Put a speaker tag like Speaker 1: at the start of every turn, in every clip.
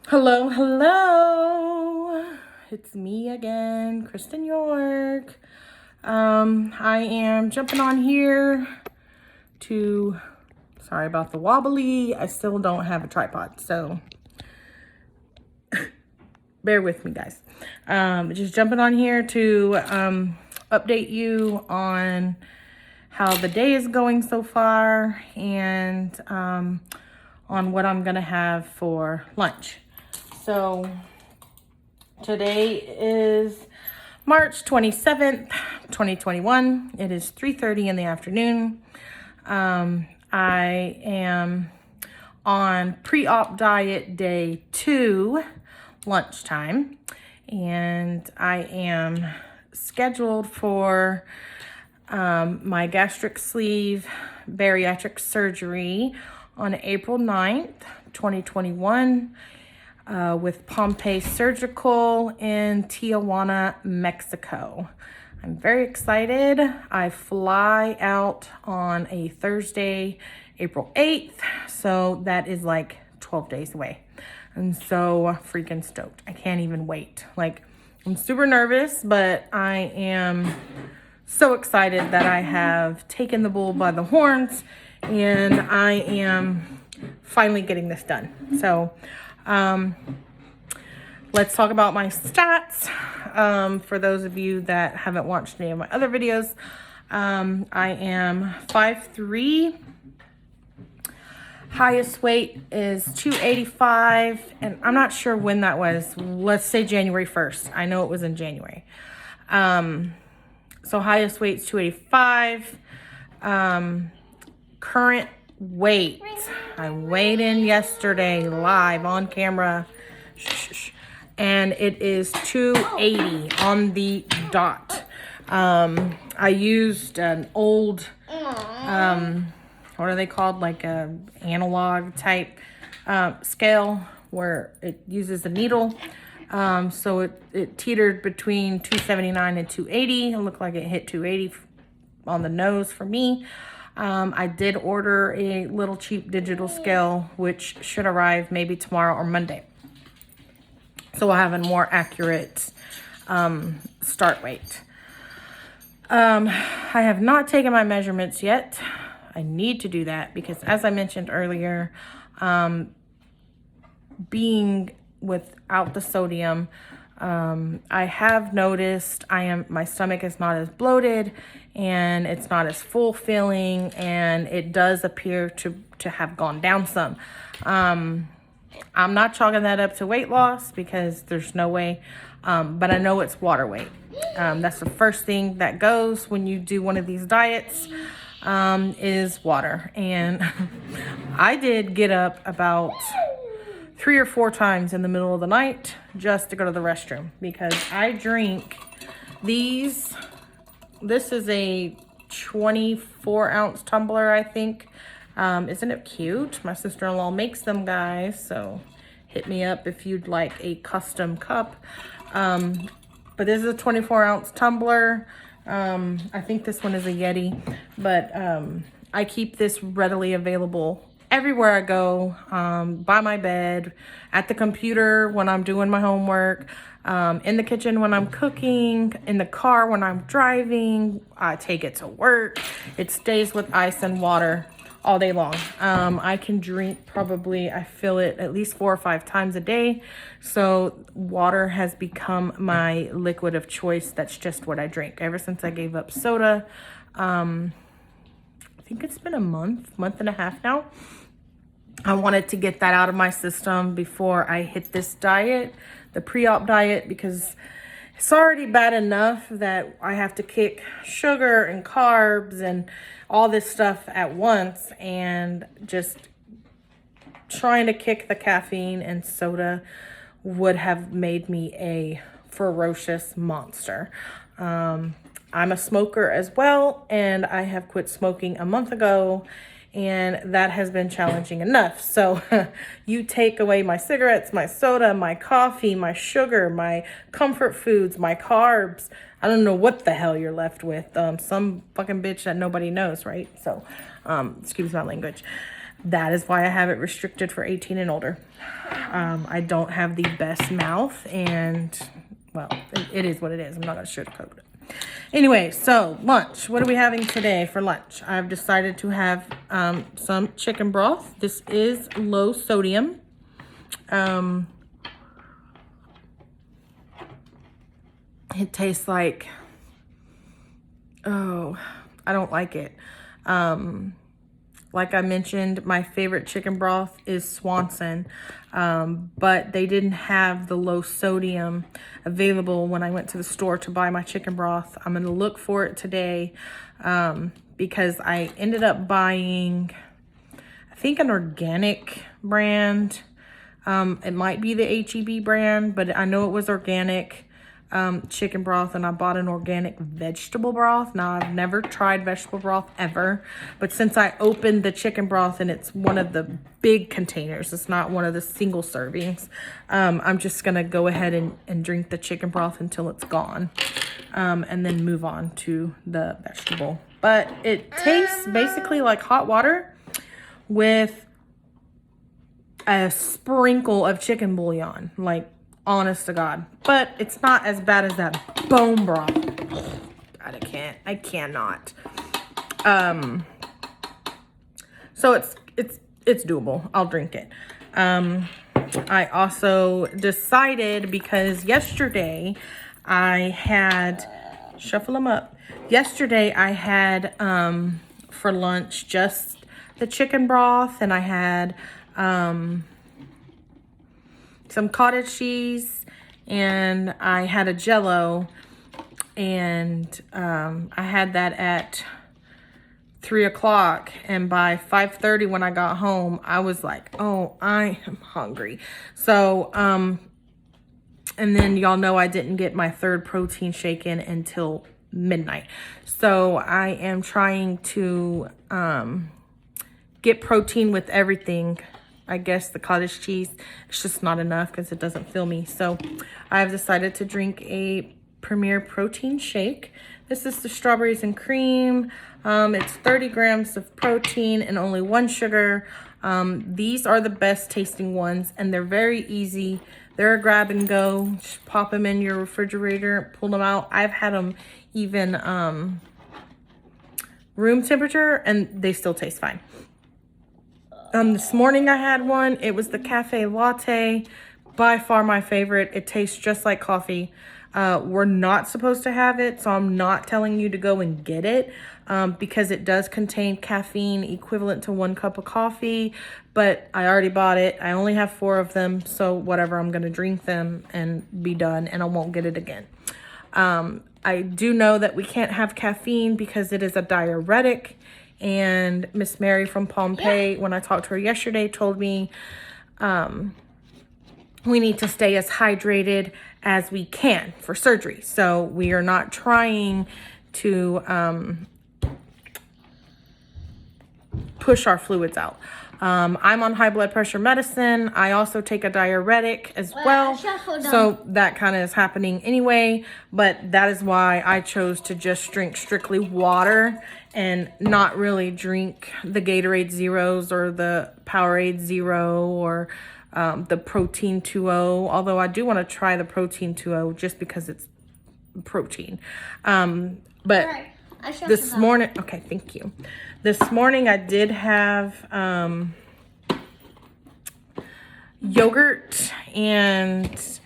Speaker 1: Hello, hello. It's me again, Kristen York. I am jumping on here to, sorry about the wobbly. I still don't have a tripod, so bear with me, guys. Just jumping on here to update you on how the day is going so far and on what I'm gonna have for lunch. So today is March 27th, 2021. It is 3:30 in the afternoon. I am on pre-op diet day 2, lunchtime, and I am scheduled for my gastric sleeve bariatric surgery on April 9th, 2021. With Pompeii Surgical in Tijuana, Mexico. I'm very excited. I fly out on a Thursday, April 8th. So that is like 12 days away. I'm so freaking stoked. I can't even wait. Like, I'm super nervous, but I am so excited that I have taken the bull by the horns and I am finally getting this done. So, let's talk about my stats. For those of you that haven't watched any of my other videos, I am 5'3". Highest weight is 285, and I'm not sure when that was. Let's say January 1st. I know it was in January. So highest weight is 285. Current weight. I weighed in yesterday live on camera. And it is 280 on the dot. I used an old, what are they called? Like a analog type scale where it uses a needle. So it teetered between 279 and 280. It looked like it hit 280 on the nose for me. I did order a little cheap digital scale, which should arrive maybe tomorrow or Monday. So I'll have a more accurate start weight. I have not taken my measurements yet. I need to do that because, as I mentioned earlier, being without the sodium, I have noticed my stomach is not as bloated and it's not as full feeling, and it does appear to have gone down some. I'm not chalking that up to weight loss because there's no way, but I know it's water weight. That's the first thing that goes when you do one of these diets, is water. And I did get up about 3 or 4 times in the middle of the night just to go to the restroom because I drink these. This is a 24-ounce tumbler, I think. Isn't it cute? My sister-in-law makes them, guys, so hit me up if you'd like a custom cup. But this is a 24-ounce tumbler. I think this one is a Yeti, but I keep this readily available everywhere I go, by my bed, at the computer when I'm doing my homework, in the kitchen when I'm cooking, in the car when I'm driving. I take it to work. It stays with ice and water all day long. I can drink probably, I fill it at least 4 or 5 times a day. So water has become my liquid of choice. That's just what I drink ever since I gave up soda. I think it's been a month and a half now. I wanted to get that out of my system before I hit this diet, the pre-op diet, because it's already bad enough that I have to kick sugar and carbs and all this stuff at once, and just trying to kick the caffeine and soda would have made me a ferocious monster. I'm a smoker as well, and I have quit smoking a month ago, and that has been challenging enough. So you take away my cigarettes, my soda, my coffee, my sugar, my comfort foods, my carbs. I don't know what the hell you're left with. Some fucking bitch that nobody knows, right? So, excuse my language. That is why I have it restricted for 18 and older. I don't have the best mouth, and well, it is what it is. I'm not gonna sugarcoat it. Anyway, so lunch. What are we having today for lunch? I've decided to have some chicken broth. This is low sodium. It tastes like, oh, I don't like it. Like I mentioned, my favorite chicken broth is Swanson, but they didn't have the low sodium available when I went to the store to buy my chicken broth. I'm going to look for it today because I ended up buying, I think, an organic brand. It might be the HEB brand, but I know it was organic chicken broth, and I bought an organic vegetable broth. Now, I've never tried vegetable broth ever, but since I opened the chicken broth and it's one of the big containers, it's not one of the single servings, I'm just gonna go ahead and drink the chicken broth until it's gone, and then move on to the vegetable. But it tastes basically like hot water with a sprinkle of chicken bouillon, like, honest to God. But it's not as bad as that bone broth. God, I cannot. So it's doable. I'll drink it. I also decided, because yesterday I had, shuffle them up. Yesterday I had, for lunch, just the chicken broth, and I had, some cottage cheese, and I had a Jell-O, and I had that at 3 o'clock, and by 5:30 when I got home, I was like, oh, I am hungry. So and then y'all know I didn't get my third protein shake in until midnight. So I am trying to get protein with everything. I guess the cottage cheese, it's just not enough because it doesn't fill me. So I've decided to drink a Premier protein shake. This is the strawberries and cream. It's 30 grams of protein and only 1 sugar. These are the best tasting ones, and they're very easy. They're a grab and go. Just pop them in your refrigerator, pull them out. I've had them even room temperature, and they still taste fine. This morning I had one. It was the cafe latte, by far my favorite. It tastes just like coffee. We're not supposed to have it, so I'm not telling you to go and get it, because it does contain caffeine equivalent to 1 cup of coffee, but I already bought it. I only have 4 of them, so whatever, I'm gonna drink them and be done, and I won't get it again. I do know that we can't have caffeine because it is a diuretic. And Miss Mary from Pompeii, when I talked to her yesterday, told me we need to stay as hydrated as we can for surgery. So we are not trying to push our fluids out. I'm on high blood pressure medicine. I also take a diuretic as well. So that kind of is happening anyway. But that is why I chose to just drink strictly water and not really drink the Gatorade Zeros or the Powerade Zero or the Protein 2.0. Although I do want to try the Protein 2.0 just because it's protein. But this morning, okay, thank you. This morning I did have yogurt, and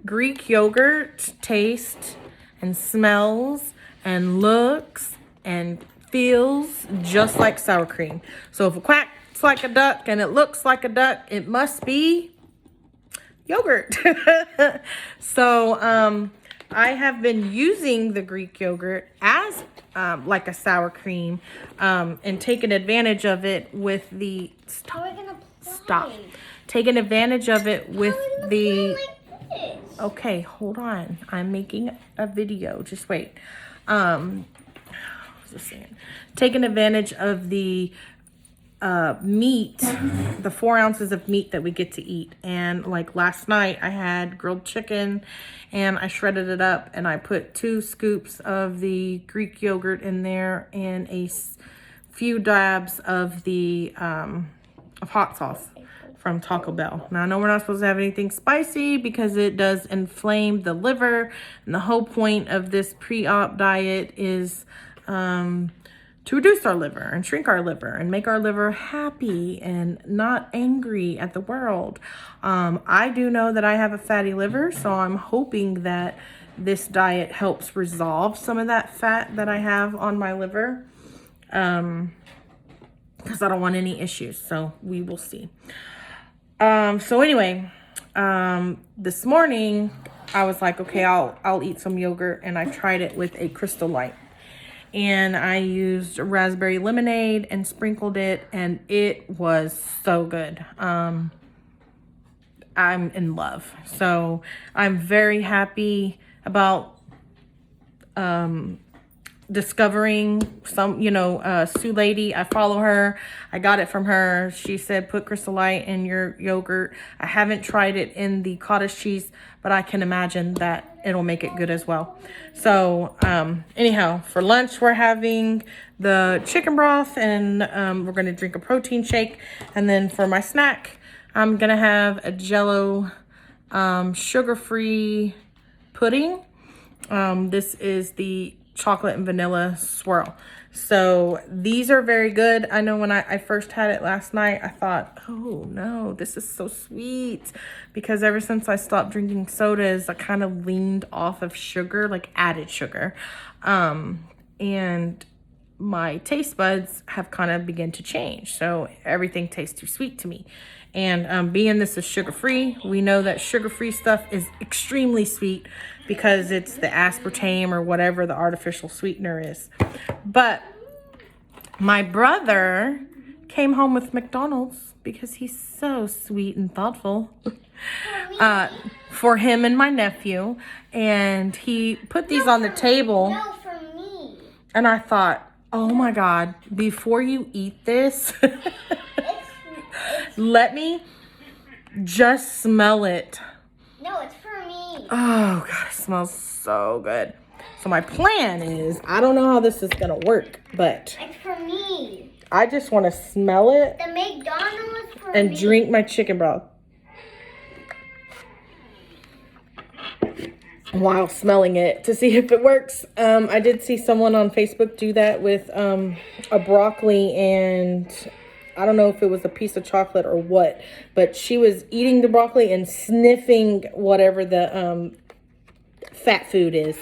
Speaker 1: Greek yogurt tastes and smells and looks and feels just like sour cream. So if it quacks like a duck and it looks like a duck, it must be yogurt. So I have been using the Greek yogurt as like a sour cream, and taking advantage of it with the taking advantage of it with the okay, hold on, I'm making a video, just wait. Taking advantage of the meat, the 4 ounces of meat that we get to eat. And like last night I had grilled chicken and I shredded it up and I put 2 scoops of the Greek yogurt in there and a few dabs of the of hot sauce from Taco Bell. Now, I know we're not supposed to have anything spicy because it does inflame the liver. And the whole point of this pre-op diet is to reduce our liver and shrink our liver and make our liver happy and not angry at the world. I do know that I have a fatty liver, so I'm hoping that this diet helps resolve some of that fat that I have on my liver. Because I don't want any issues, so we will see. So anyway, this morning I was like, okay, I'll eat some yogurt, and I tried it with a Crystal Light. And I used raspberry lemonade and sprinkled it, and it was so good. I'm in love. So I'm very happy about discovering some, Sue Lady. I follow her. I got it from her. She said, put Crystal Light in your yogurt. I haven't tried it in the cottage cheese, but I can imagine that it'll make it good as well. So, anyhow, for lunch, we're having the chicken broth, and we're going to drink a protein shake. And then for my snack, I'm going to have a Jell-O sugar-free pudding. This is the chocolate and vanilla swirl. So these are very good. I know when I first had it last night, I thought, oh no, this is so sweet, because ever since I stopped drinking sodas, I kind of leaned off of sugar, like added sugar. And my taste buds have kind of begun to change. So everything tastes too sweet to me. And being this is sugar-free, we know that sugar-free stuff is extremely sweet because it's the aspartame or whatever the artificial sweetener is. But my brother came home with McDonald's because he's so sweet and thoughtful. For him and my nephew. And he put these on the table.
Speaker 2: No, for me.
Speaker 1: And I thought, oh my God, before you eat this, let me just smell it.
Speaker 2: No, it's for me.
Speaker 1: Oh God, it smells so good. So my plan is, I don't know how this is gonna work, but
Speaker 2: It's for me.
Speaker 1: I just want to smell it
Speaker 2: The McDonald's for
Speaker 1: and
Speaker 2: me.
Speaker 1: drink my chicken broth while smelling it to see if it works. I did see someone on Facebook do that with a broccoli, and I don't know if it was a piece of chocolate or what, but she was eating the broccoli and sniffing whatever the fat food is.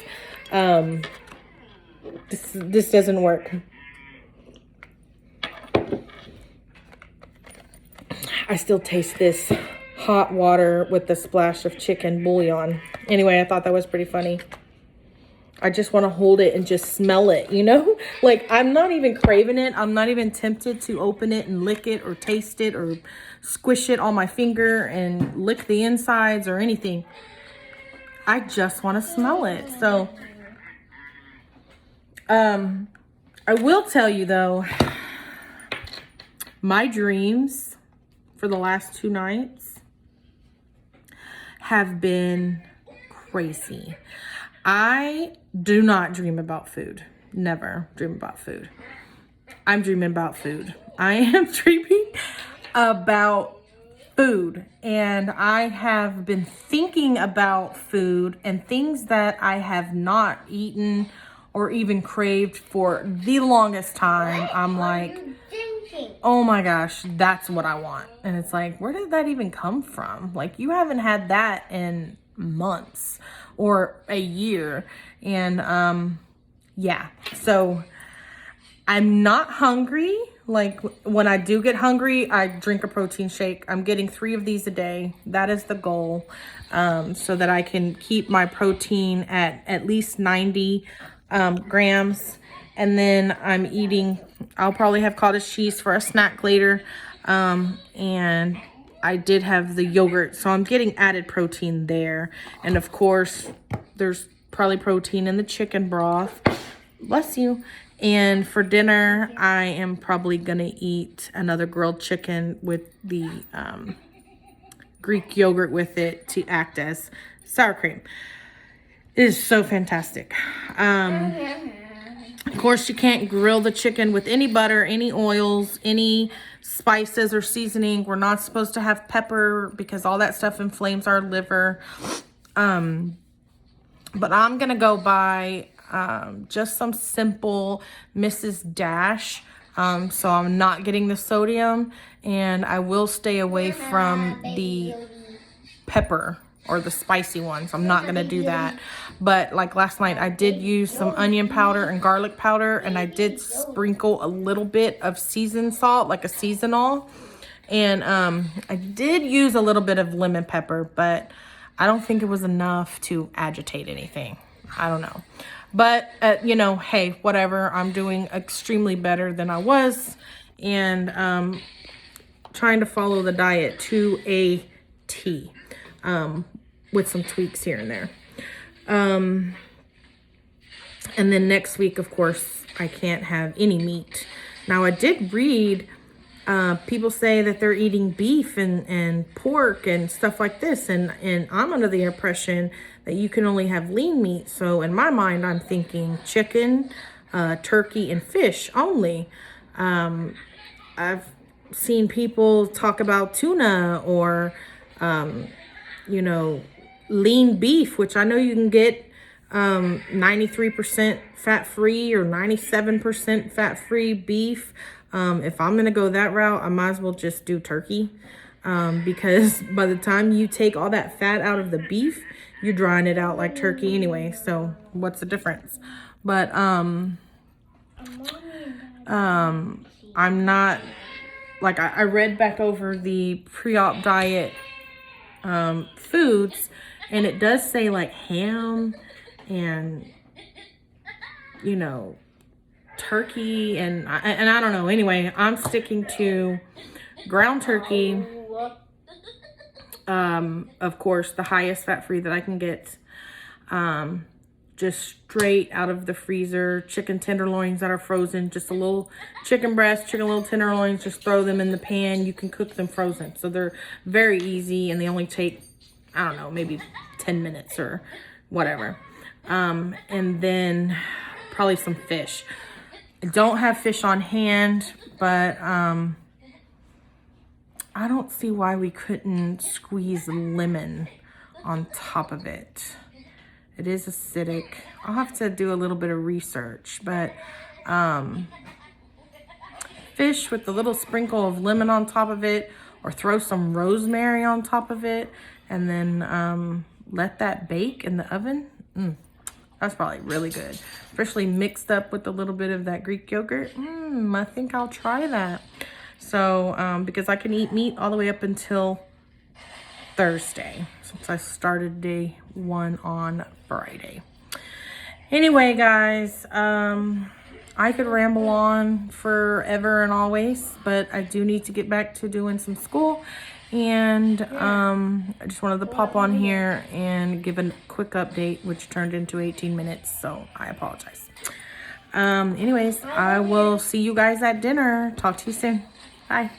Speaker 1: This doesn't work. I still taste this hot water with the splash of chicken bouillon. Anyway, I thought that was pretty funny. I just want to hold it and just smell it, Like, I'm not even craving it. I'm not even tempted to open it and lick it or taste it or squish it on my finger and lick the insides or anything. I just want to smell it. So, I will tell you though, my dreams for the last 2 nights have been crazy. I do not dream about food. Never dream about food. I'm dreaming about food. I am dreaming about food. And I have been thinking about food and things that I have not eaten or even craved for the longest time. I'm like, oh my gosh, that's what I want. And it's like, where did that even come from? Like, you haven't had that in months or a year. And yeah, so I'm not hungry. Like, when I do get hungry, I drink a protein shake. I'm getting 3 of these a day. That is the goal, so that I can keep my protein at least 90 grams. And then I'm eating, I'll probably have cottage cheese for a snack later. And I did have the yogurt, so I'm getting added protein there. And of course, there's probably protein in the chicken broth. Bless you. And for dinner, I am probably gonna eat another grilled chicken with the Greek yogurt with it to act as sour cream. It is so fantastic. Of course, you can't grill the chicken with any butter, any oils, any spices or seasoning. We're not supposed to have pepper because all that stuff inflames our liver. But I'm going to go buy just some simple Mrs. Dash. So I'm not getting the sodium, and I will stay away from the pepper or the spicy ones. I'm not going to do that. But like last night, I did use some onion powder and garlic powder, and I did sprinkle a little bit of seasoned salt, like a seasonal. And I did use a little bit of lemon pepper, but I don't think it was enough to agitate anything. I don't know. But, you know, hey, whatever. I'm doing extremely better than I was. And trying to follow the diet to a T. With some tweaks here and there. And then next week, of course, I can't have any meat. Now, I did read people say that they're eating beef and pork and stuff like this. And I'm under the impression that you can only have lean meat. So in my mind, I'm thinking chicken, turkey, and fish only. I've seen people talk about tuna or, you know, lean beef, which I know you can get 93% fat-free or 97% fat-free beef. If I'm going to go that route, I might as well just do turkey. Because by the time you take all that fat out of the beef, you're drying it out like turkey anyway. So what's the difference? But I'm not, like, I read back over the PreOp Diet foods, and it does say like ham and, you know, turkey and I don't know. Anyway, I'm sticking to ground turkey. Of course, the highest fat-free that I can get. Just straight out of the freezer. Chicken tenderloins that are frozen. Just a little chicken breast, little tenderloins. Just throw them in the pan. You can cook them frozen. So they're very easy, and they only take, I don't know, maybe 10 minutes or whatever. And then probably some fish. I don't have fish on hand, but I don't see why we couldn't squeeze lemon on top of it. It is acidic. I'll have to do a little bit of research, but fish with a little sprinkle of lemon on top of it, or throw some rosemary on top of it, and then let that bake in the oven. That's probably really good, especially mixed up with a little bit of that Greek yogurt. I think I'll try that. So, because I can eat meat all the way up until Thursday, since I started day 1 on Friday. Anyway, guys, I could ramble on forever and always, but I do need to get back to doing some school. And I just wanted to pop on here and give a quick update, which turned into 18 minutes, so I apologize. Anyways, I will see you guys at dinner. Talk to you soon. Bye.